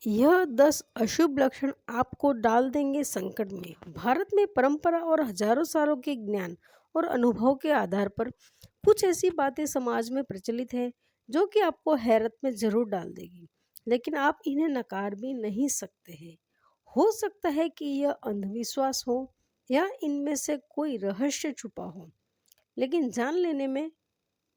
यह 10 अशुभ लक्षण आपको डाल देंगे संकट में। भारत में परंपरा और हजारों सालों के ज्ञान और अनुभव के आधार पर कुछ ऐसी बातें समाज में प्रचलित है जो कि आपको हैरत में जरूर डाल देगी, लेकिन आप इन्हें नकार भी नहीं सकते हैं। हो सकता है कि यह अंधविश्वास हो या इनमें से कोई रहस्य छुपा हो, लेकिन जान लेने में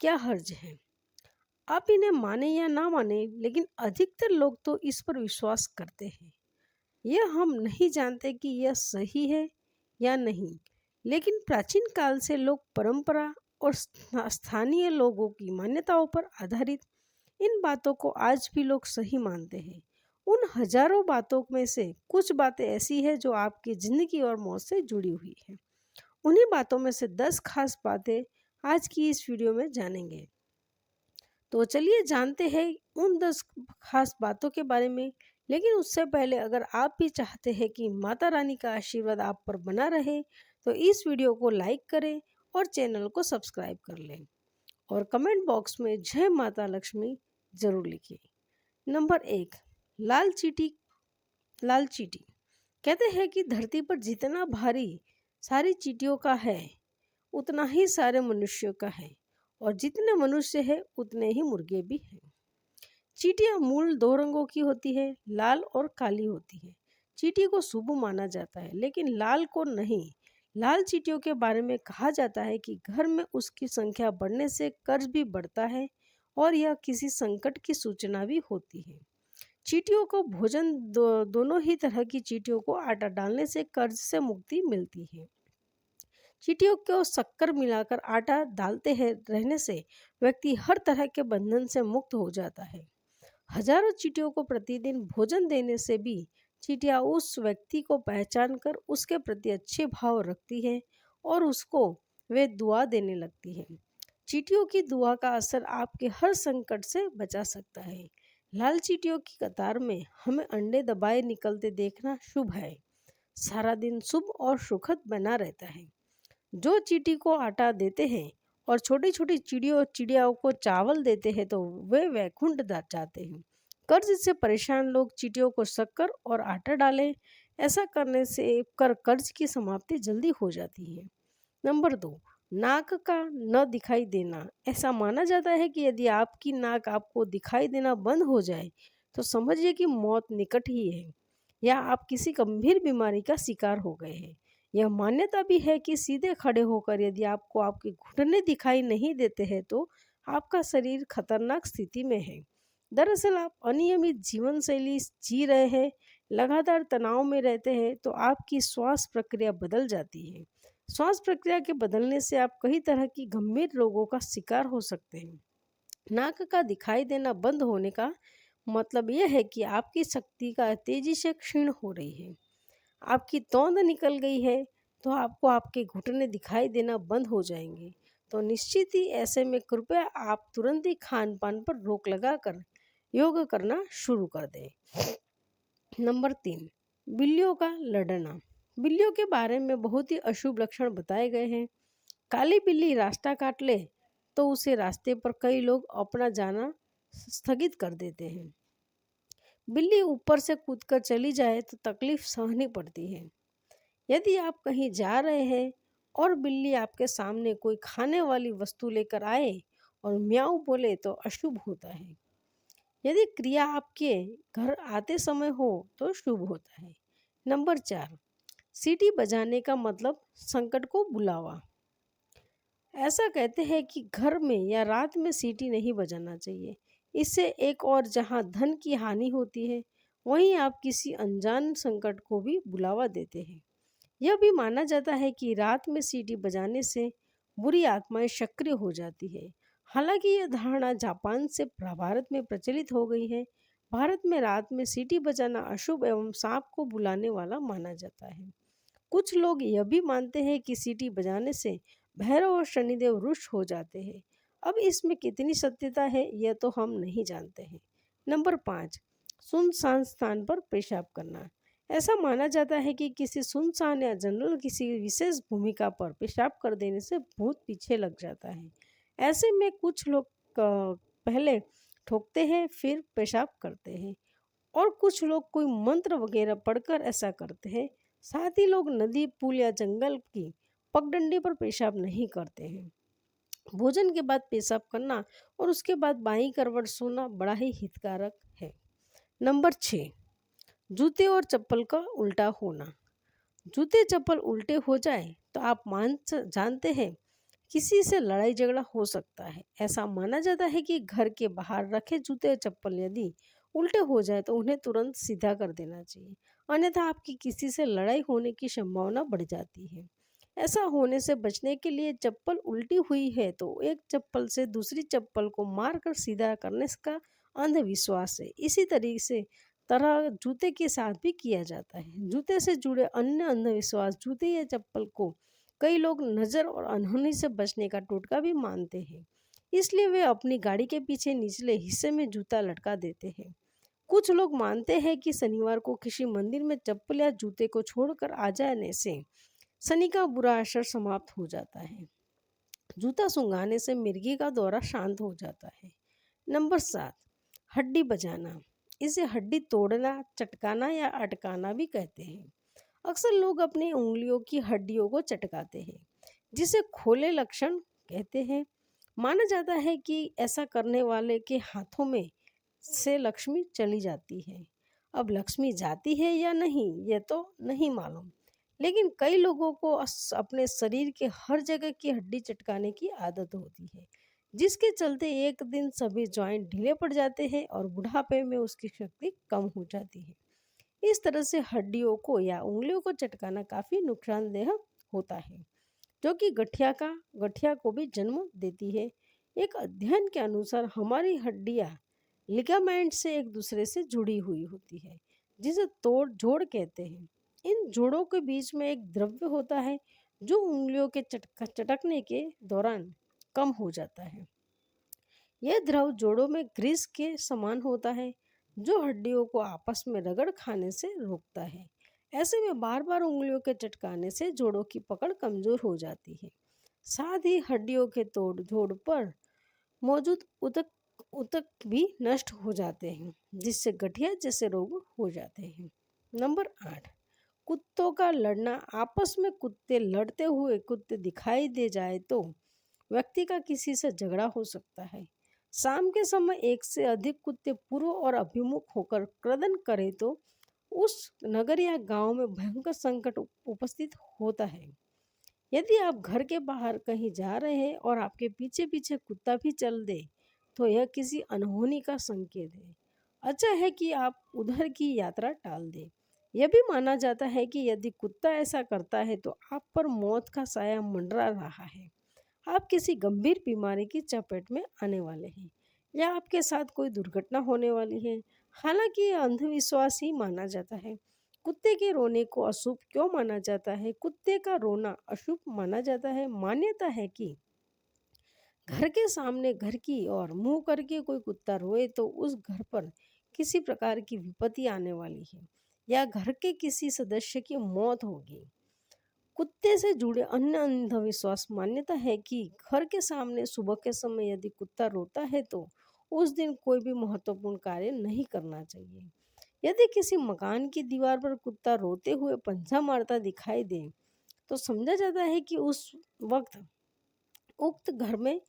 क्या हर्ज है। आप इन्हें माने या ना माने, लेकिन अधिकतर लोग तो इस पर विश्वास करते हैं। यह हम नहीं जानते कि यह सही है या नहीं, लेकिन प्राचीन काल से लोग परंपरा और स्थानीय लोगों की मान्यताओं पर आधारित इन बातों को आज भी लोग सही मानते हैं। उन हजारों बातों में से कुछ बातें ऐसी हैं जो आपकी जिंदगी और मौत से जुड़ी हुई हैं। उन्हीं बातों में से 10 खास बातें आज की इस वीडियो में जानेंगे। तो चलिए जानते हैं उन 10 खास बातों के बारे में। लेकिन उससे पहले अगर आप भी चाहते हैं कि माता रानी का आशीर्वाद आप पर बना रहे, तो इस वीडियो को लाइक करें और चैनल को सब्सक्राइब कर लें और कमेंट बॉक्स में जय माता लक्ष्मी जरूर लिखिए। नंबर 1, लाल चींटी। लाल चींटी कहते हैं कि धरती पर जितना भारी सारी चींटियों का है, उतना ही सारे मनुष्यों का है, और जितने मनुष्य है उतने ही मुर्गे भी हैं। चींटियां मूल दो रंगों की होती है, लाल और काली होती है। चींटी को शुभ माना जाता है, लेकिन लाल को नहीं। लाल चींटियों के बारे में कहा जाता है कि घर में उसकी संख्या बढ़ने से कर्ज भी बढ़ता है और यह किसी संकट की सूचना भी होती है। चींटियों को भोजन दोनों ही तरह की चींटियों को आटा डालने से कर्ज से मुक्ति मिलती है। चींटियों को शक्कर मिलाकर आटा डालते हैं रहने से व्यक्ति हर तरह के बंधन से मुक्त हो जाता है। हजारों चींटियों को प्रतिदिन भोजन देने से भी चींटियां उस व्यक्ति को पहचान कर उसके प्रति अच्छे भाव रखती है और उसको वे दुआ देने लगती है। चींटियों की दुआ का असर आपके हर संकट से बचा सकता है। लाल चींटियों की कतार में हमें अंडे दबाए निकलते देखना शुभ है। सारा दिन शुभ और सुखद बना रहता है। जो चींटी को आटा देते हैं और छोटी छोटी चिड़ियाओं को चावल देते हैं, तो वे वैकुंठ जाते हैं। कर्ज से परेशान लोग चींटियों को शक्कर और आटा डालें। ऐसा करने से कर्ज की समाप्ति जल्दी हो जाती है। नंबर 2, नाक का न दिखाई देना। ऐसा माना जाता है कि यदि आपकी नाक आपको दिखाई देना बंद हो जाए, तो समझिए कि मौत निकट ही है या आप किसी गंभीर बीमारी का शिकार हो गए हैं। यह मान्यता भी है कि सीधे खड़े होकर यदि आपको आपके घुटने दिखाई नहीं देते हैं, तो आपका शरीर खतरनाक स्थिति में है। दरअसल आप अनियमित जीवन शैली जी रहे हैं, लगातार तनाव में रहते हैं, तो आपकी श्वास प्रक्रिया बदल जाती है। श्वास प्रक्रिया के बदलने से आप कई तरह की गंभीर रोगों का शिकार हो सकते हैं। नाक का दिखाई देना बंद होने का मतलब यह है कि आपकी शक्ति का तेजी से क्षीण हो रही है। आपकी तौंद निकल गई है, तो आपको आपके घुटने दिखाई देना बंद हो जाएंगे। तो निश्चित ही ऐसे में कृपया आप तुरंत ही खान पान पर रोक लगाकर योग करना शुरू कर दें। नंबर 3, बिल्लियों का लड़ना। बिल्लियों के बारे में बहुत ही अशुभ लक्षण बताए गए हैं। काली बिल्ली रास्ता काट ले तो उसे रास्ते पर कई लोग अपना जाना स्थगित कर देते हैं। बिल्ली ऊपर से कूदकर चली जाए तो तकलीफ सहनी पड़ती है। यदि आप कहीं जा रहे हैं और बिल्ली आपके सामने कोई खाने वाली वस्तु लेकर आए और म्याऊ बोले, तो अशुभ होता है। यदि क्रिया आपके घर आते समय हो तो शुभ होता है। नंबर 4, सीटी बजाने का मतलब संकट को बुलावा। ऐसा कहते हैं कि घर में या रात में सीटी नहीं बजाना चाहिए। इससे एक और जहां धन की हानि होती है, वहीं आप किसी अनजान संकट को भी बुलावा देते हैं। यह भी माना जाता है कि रात में सीटी बजाने से बुरी आत्माएं सक्रिय हो जाती है। हालांकि यह धारणा जापान से भारत में प्रचलित हो गई है। भारत में रात में सीटी बजाना अशुभ एवं सांप को बुलाने वाला माना जाता है। कुछ लोग यह भी मानते हैं कि सीटी बजाने से भैरव और शनिदेव रुष्ट हो जाते हैं। अब इसमें कितनी सत्यता है यह तो हम नहीं जानते हैं। नंबर 5, सुनसान स्थान पर पेशाब करना। ऐसा माना जाता है कि किसी सुनसान या जनरल किसी विशेष भूमिका पर पेशाब कर देने से भूत पीछे लग जाता है। ऐसे में कुछ लोग पहले ठोकते हैं फिर पेशाब करते हैं। और कुछ लोग कोई मंत्र वगैरह पढ़कर ऐसा करते हैं। साथ ही लोग नदी, पुल या जंगल की पगडंडी पर पेशाब नहीं करते हैं। भोजन के बाद पेशाब करना और उसके बाद बाईं करवट सोना बड़ा ही हितकारक है। नंबर 6, जूते और चप्पल का उल्टा होना। जूते चप्पल उल्टे हो जाए तो आप जानते हैं किसी से लड़ाई झगड़ा हो सकता है। ऐसा माना जाता है कि घर के बाहर रखे जूते चप्पल यदि उल्टे हो जाए तो उन्हें तुरंत सीधा कर देना चाहिए, अन्यथा आपकी किसी से लड़ाई होने की संभावना बढ़ जाती है। ऐसा होने से बचने के लिए चप्पल उल्टी हुई है तो एक चप्पल से दूसरी चप्पल को मारकर सीधा करने का अंधविश्वास है। इसी तरीके से तरह जूते के साथ भी किया जाता है। जूते से जुड़े अन्य अंधविश्वास, जूते या चप्पल को कई लोग नज़र और अनहोनी से बचने का टोटका भी मानते हैं, इसलिए वे अपनी गाड़ी के पीछे निचले हिस्से में जूता लटका देते हैं। कुछ लोग मानते हैं कि शनिवार को किसी मंदिर में चप्पल या जूते को छोड़कर आ जाने से शनि का बुरा असर समाप्त हो जाता है। जूता सूंघाने से मिर्गी का दौरा शांत हो जाता है। नंबर 7, हड्डी बजाना। इसे हड्डी तोड़ना, चटकाना या अटकाना भी कहते हैं। अक्सर लोग अपनी उंगलियों की हड्डियों को चटकाते हैं, जिसे खोले लक्षण कहते हैं। माना जाता है कि ऐसा करने वाले के हाथों में से लक्ष्मी चली जाती है। अब लक्ष्मी जाती है या नहीं ये तो नहीं मालूम, लेकिन कई लोगों को अपने शरीर के हर जगह की हड्डी चटकाने की आदत होती है, जिसके चलते एक दिन सभी जॉइंट ढीले पड़ जाते हैं और बुढ़ापे में उसकी शक्ति कम हो जाती है। इस तरह से हड्डियों को या उंगलियों को चटकाना काफ़ी नुकसानदेह होता है, जो कि गठिया को भी जन्म देती है। एक अध्ययन के अनुसार हमारी हड्डियां लिगामेंट से एक दूसरे से जुड़ी हुई होती है, जिसे तोड़ जोड़ कहते हैं। इन जोड़ों के बीच में एक द्रव्य होता है जो उंगलियों के चटकने के दौरान कम हो जाता है। यह द्रव जोड़ों में ग्रीस के समान होता है, जो हड्डियों को आपस में रगड़ खाने से रोकता है। ऐसे में बार बार उंगलियों के चटकाने से जोड़ों की पकड़ कमजोर हो जाती है। साथ ही हड्डियों के तोड़ जोड़ पर मौजूद उतक उतक भी नष्ट हो जाते हैं, जिससे गठिया जैसे रोग हो जाते हैं। नंबर 8, कुत्तों का लड़ना। आपस में कुत्ते दिखाई दे जाए तो व्यक्ति का किसी से झगड़ा हो सकता है। शाम के समय एक से अधिक कुत्ते पूर्व और अभिमुख होकर क्रदन करें तो उस नगर या गांव में भयंकर संकट उपस्थित होता है। यदि आप घर के बाहर कहीं जा रहे हैं और आपके पीछे पीछे कुत्ता भी चल दे तो यह किसी अनहोनी का संकेत है। अच्छा है कि आप उधर की यात्रा टाल दें। यह भी माना जाता है कि यदि कुत्ता ऐसा करता है तो आप पर मौत का साया मंडरा रहा है, आप किसी गंभीर बीमारी की चपेट में आने वाले हैं या आपके साथ कोई दुर्घटना होने वाली है। हालांकि यह अंधविश्वास ही माना जाता है। कुत्ते के रोने को अशुभ क्यों माना जाता है? कुत्ते का रोना अशुभ माना जाता है। मान्यता है कि घर के सामने घर की ओर मुंह करके कोई कुत्ता रोए तो उस घर पर किसी प्रकार की विपत्ति आने वाली है या घर के किसी सदस्य की मौत होगी। कुत्ते से जुड़े अन्य अंधविश्वास मान्यता है कि घर के सामने सुबह के समय यदि कुत्ता रोता है तो उस दिन कोई भी महत्वपूर्ण कार्य नहीं करना चाहिए। यदि किसी मकान की दीवार पर कुत्ता रोते हुए पंजा मारता दिखाई दे तो समझा जाता है कि उस वक्त उक्त घर में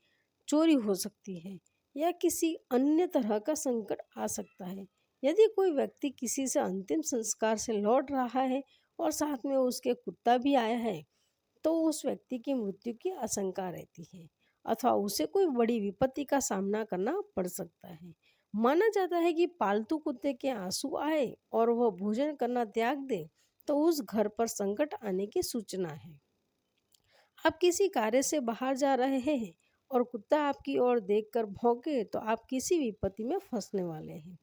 चोरी हो सकती है या किसी अन्य तरह का संकट आ सकता है। यदि कोई व्यक्ति किसी से अंतिम संस्कार से लौट रहा है और साथ में उसके कुत्ता भी आया है तो उस व्यक्ति की मृत्यु की आशंका रहती है अथवा उसे कोई बड़ी विपत्ति का सामना करना पड़ सकता है। माना जाता है कि पालतू कुत्ते के आंसू आए और वह भोजन करना त्याग दे तो उस घर पर संकट आने की सूचना है। आप किसी कार्य से बाहर जा रहे हैं और कुत्ता आपकी ओर देखकर भौंके तो आप किसी विपत्ति में फंसने वाले हैं।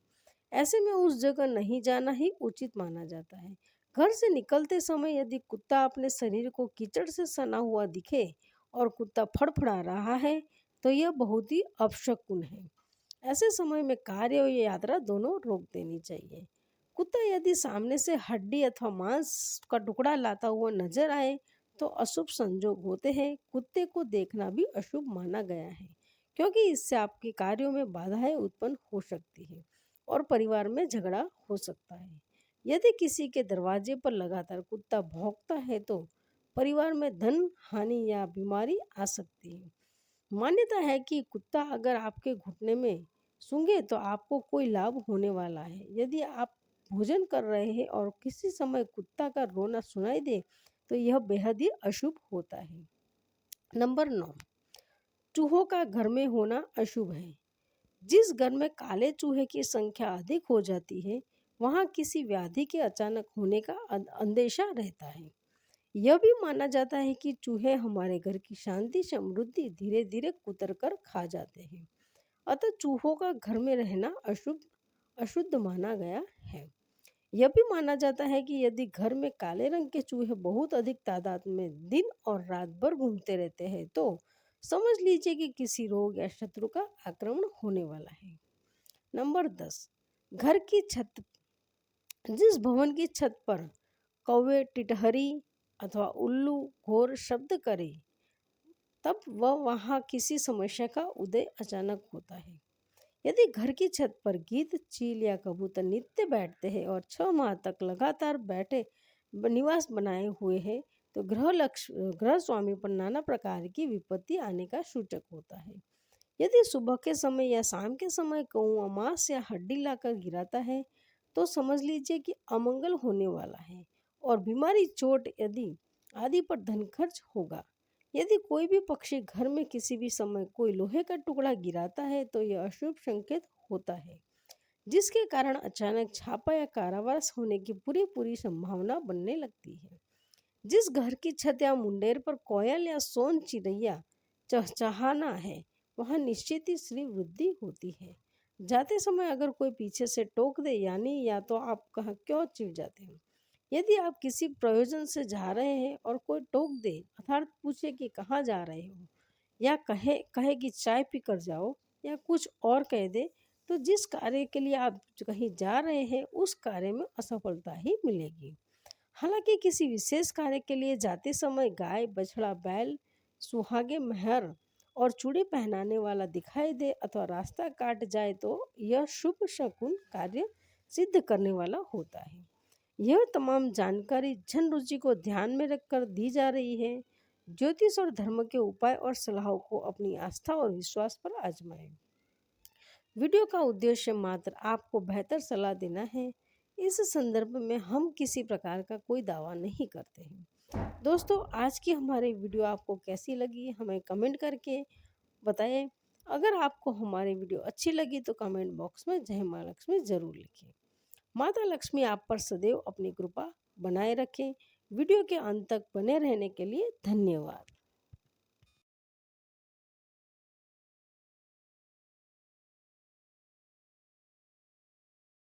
ऐसे में उस जगह नहीं जाना ही उचित माना जाता है। घर से निकलते समय यदि कुत्ता अपने शरीर को कीचड़ से सना हुआ दिखे और कुत्ता फड़फड़ा रहा है तो यह बहुत ही अपशकुन है। ऐसे समय में कार्य और यात्रा दोनों रोक देनी चाहिए। कुत्ता यदि सामने से हड्डी अथवा मांस का टुकड़ा लाता हुआ नजर आए तो अशुभ संजोग होते हैं। कुत्ते को देखना भी अशुभ माना गया है, क्योंकि इससे आपके कार्यों में बाधाएं उत्पन्न हो सकती है। और परिवार में झगड़ा हो सकता है। यदि किसी के दरवाजे पर लगातार कुत्ता भौंकता है तो परिवार में धन हानि या बीमारी आ सकती है। मान्यता है कि कुत्ता अगर आपके घुटने में सूंघे तो आपको कोई लाभ होने वाला है। यदि आप भोजन कर रहे हैं और किसी समय कुत्ता का रोना सुनाई दे तो यह बेहद ही अशुभ होता है। नंबर 9, चूहों का घर में होना अशुभ है। जिस घर में काले चूहे की संख्या अधिक हो जाती है वहाँ किसी व्याधि के अचानक होने का अंदेशा रहता है। यह भी माना जाता है कि चूहे हमारे घर की शांति समृद्धि धीरे धीरे कुतर कर खा जाते हैं। अतः चूहों का घर में रहना अशुद्ध माना गया है। यह भी माना जाता है कि यदि घर में काले रंग के चूहे बहुत अधिक तादाद में दिन और रात भर घूमते रहते हैं तो समझ लीजिए कि किसी रोग या शत्रु का आक्रमण होने वाला है। नंबर 10, घर की छत। जिस भवन की छत पर कौवे, टिटहरी अथवा उल्लू घोर शब्द करे तब वह वहाँ किसी समस्या का उदय अचानक होता है। यदि घर की छत पर गीद, चील या कबूतर नित्य बैठते हैं और 6 माह तक लगातार बैठे निवास बनाए हुए हैं तो ग्रह स्वामी पर नाना प्रकार की विपत्ति आने का सूचक होता है। यदि सुबह के समय या शाम के समय कौवा मांस या हड्डी लाकर गिराता है तो समझ लीजिए कि अमंगल होने वाला है और बीमारी, चोट यदि आदि पर धन खर्च होगा। यदि कोई भी पक्षी घर में किसी भी समय कोई लोहे का टुकड़ा गिराता है तो यह अशुभ संकेत होता है, जिसके कारण अचानक छापा या कारावास होने की पूरी पूरी संभावना बनने लगती है। जिस घर की छत या मुंडेर पर कोयल या सोन चिड़ैया चहचहाना है वहाँ निश्चित ही श्री वृद्धि होती है। जाते समय अगर कोई पीछे से टोक दे यानी या तो आप कहाँ क्यों चिढ़ जाते हैं। यदि आप किसी प्रयोजन से जा रहे हैं और कोई टोक दे अर्थात पूछे कि कहाँ जा रहे हो या कहे कहे कि चाय पी कर जाओ या कुछ और कह दे तो जिस कार्य के लिए आप कहीं जा रहे हैं उस कार्य में असफलता ही मिलेगी। हालांकि किसी विशेष कार्य के लिए जाते समय गाय, बछड़ा, बैल, सुहागे, मेहर और चूड़ी पहनाने वाला दिखाई दे अथवा रास्ता काट जाए तो यह शुभ शकुन कार्य सिद्ध करने वाला होता है। यह तमाम जानकारी जन रुचि को ध्यान में रखकर दी जा रही है। ज्योतिष और धर्म के उपाय और सलाहों को अपनी आस्था और विश्वास पर आजमाएं। वीडियो का उद्देश्य मात्र आपको बेहतर सलाह देना है। इस संदर्भ में हम किसी प्रकार का कोई दावा नहीं करते हैं। दोस्तों, आज की हमारी वीडियो आपको कैसी लगी हमें कमेंट करके बताएं। अगर आपको हमारी वीडियो अच्छी लगी तो कमेंट बॉक्स में जय मां लक्ष्मी जरूर लिखें। माता लक्ष्मी आप पर सदैव अपनी कृपा बनाए रखें। वीडियो के अंत तक बने रहने के लिए धन्यवाद।